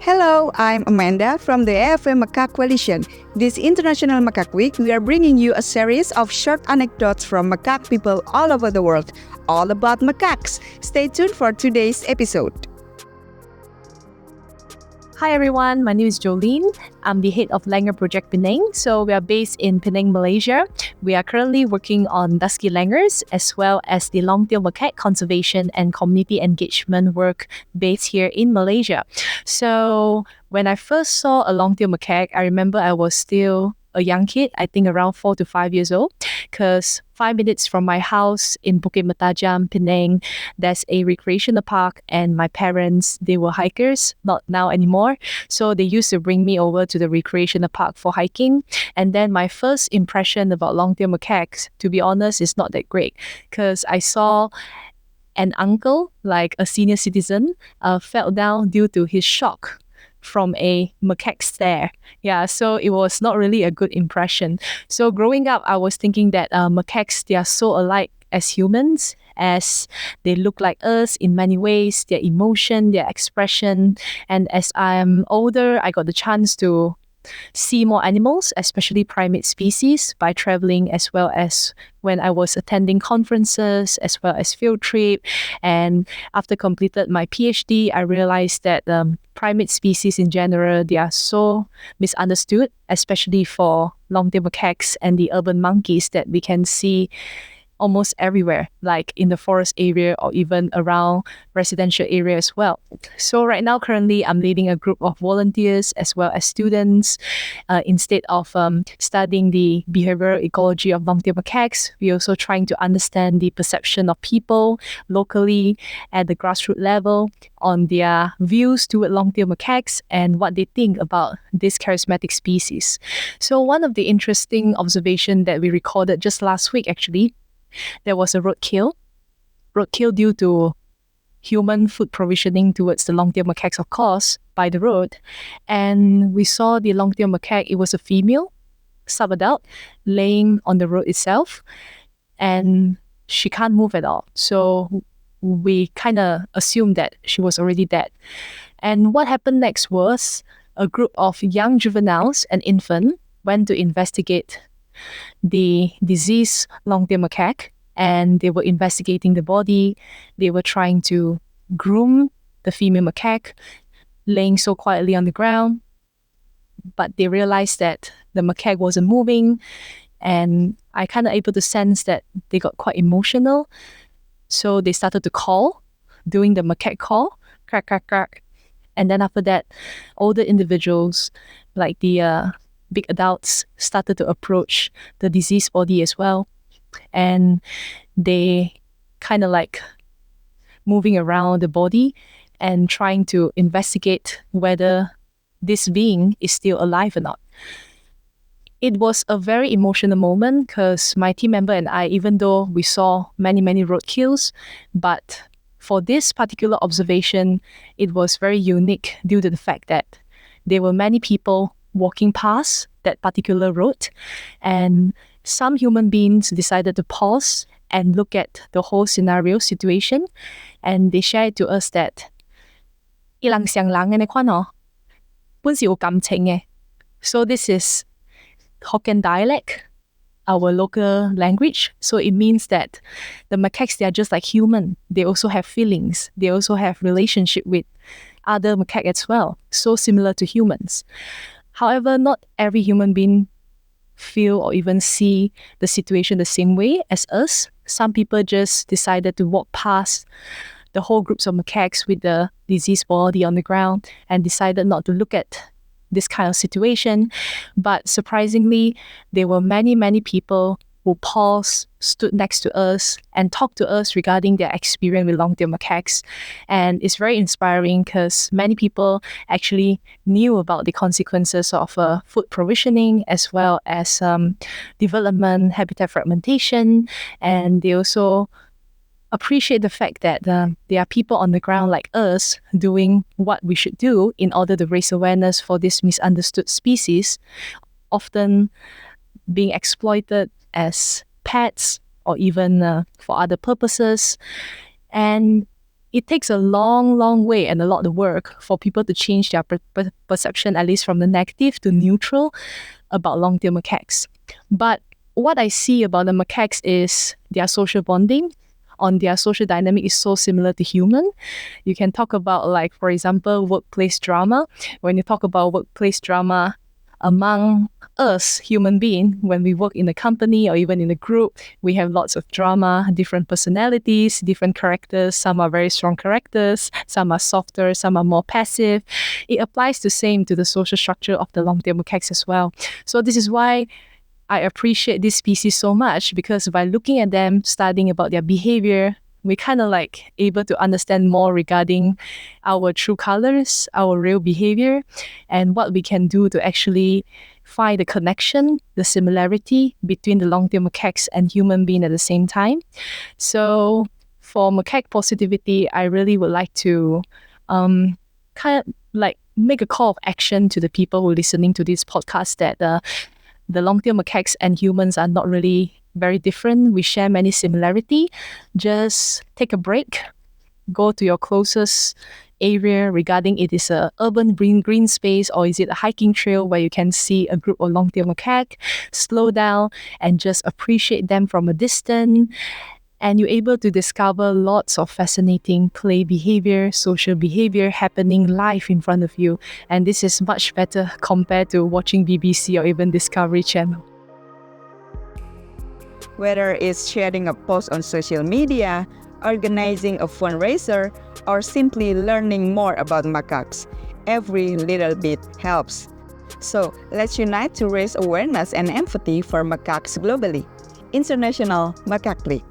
Hello, I'm Amanda from the AFM Macaque Coalition. This International Macaque Week, we are bringing you a series of short anecdotes from macaque people all over the world, all about macaques. Stay tuned for today's episode. Hi everyone, my name is Jolene. I'm the head of Langur Project Penang. So we are based in Penang, Malaysia. We are currently working on dusky langurs as well as the long-tailed macaque conservation and community engagement work based here in Malaysia. So when I first saw a long-tailed macaque, I remember I was still a young kid, I think around 4 to 5 years old, because 5 minutes from my house in Bukit Metajam, Penang, there's a recreational park, and my parents, they were hikers, not now anymore. So they used to bring me over to the recreational park for hiking. And then my first impression about long-tailed macaques, to be honest, is not that great, because I saw an uncle, like a senior citizen, fell down due to his shock from a macaque stare. Yeah, so it was not really a good impression. So growing up, I was thinking that macaques, they are so alike as humans, as they look like us in many ways, their emotion, their expression. And as I'm older, I got the chance to see more animals, especially primate species, by traveling, as well as when I was attending conferences, as well as field trip. And after completed my PhD, I realized that primate species in general, they are so misunderstood, especially for long-tailed macaques and the urban monkeys that we can see almost everywhere, like in the forest area or even around residential area as well. So right now, currently, I'm leading a group of volunteers as well as students. Instead of studying the behavioral ecology of long-tailed macaques, we're also trying to understand the perception of people locally at the grassroots level on their views toward long-tailed macaques and what they think about this charismatic species. So one of the interesting observations that we recorded just last week, actually, there was a roadkill due to human food provisioning towards the long-tailed macaques, of course, by the road. And we saw the long-tailed macaque, it was a female, subadult, laying on the road itself, and she can't move at all. So we kind of assumed that she was already dead. And what happened next was a group of young juveniles and infants went to investigate the diseased long-tailed macaque, and they were investigating the body. They were trying to groom the female macaque, laying so quietly on the ground. But they realized that the macaque wasn't moving, and I kind of able to sense that they got quite emotional. So they started to call, doing the macaque call, crack, crack, crack. And then after that, older individuals, like the big adults, started to approach the diseased body as well. And they kind of like moving around the body and trying to investigate whether this being is still alive or not. It was a very emotional moment because my team member and I, even though we saw many, many roadkills, but for this particular observation, it was very unique due to the fact that there were many people walking past that particular road, and some human beings decided to pause and look at the whole scenario situation, and they shared to us that ilang siyang lang ne kwano pun si ukam chenge. So this is Hokkien dialect, our local language. So it means that the macaques, they are just like human. They also have feelings. They also have relationship with other macaques as well, so similar to humans. However, not every human being feel or even see the situation the same way as us. Some people just decided to walk past the whole groups of macaques with the diseased body on the ground and decided not to look at this kind of situation. But surprisingly, there were many, many people who paused, stood next to us, and talked to us regarding their experience with long-tailed macaques. And it's very inspiring because many people actually knew about the consequences of food provisioning as well as development, habitat fragmentation, and they also appreciate the fact that there are people on the ground like us doing what we should do in order to raise awareness for this misunderstood species, often being exploited as pets or even for other purposes. And it takes a long way and a lot of work for people to change their perception, at least from the negative to neutral, about long-tailed macaques. But what I see about the macaques is their social bonding on their social dynamic is so similar to human. You can talk about, like, for example, workplace drama. When you talk about workplace drama among us, human being, when we work in a company or even in a group, we have lots of drama, different personalities, different characters. Some are very strong characters, some are softer, some are more passive. It applies the same to the social structure of the long-tailed macaques as well. So this is why I appreciate this species so much, because by looking at them, studying about their behavior, we kind of like able to understand more regarding our true colors, our real behavior, and what we can do to actually find the connection, the similarity between the long-tailed macaques and human being at the same time. So for macaque positivity, I really would like to kind of like make a call of action to the people who are listening to this podcast that the long-tailed macaques and humans are not really very different. We share many similarity. Just take a break, go to your closest area regarding it is a urban green space or is it a hiking trail where you can see a group of long-tailed macaque. Slow down and just appreciate them from a distance. And you're able to discover lots of fascinating play behavior, social behavior happening live in front of you. And this is much better compared to watching BBC or even Discovery Channel. Whether it's sharing a post on social media, organizing a fundraiser, or simply learning more about macaques, every little bit helps. So let's unite to raise awareness and empathy for macaques globally. International Macaque Week.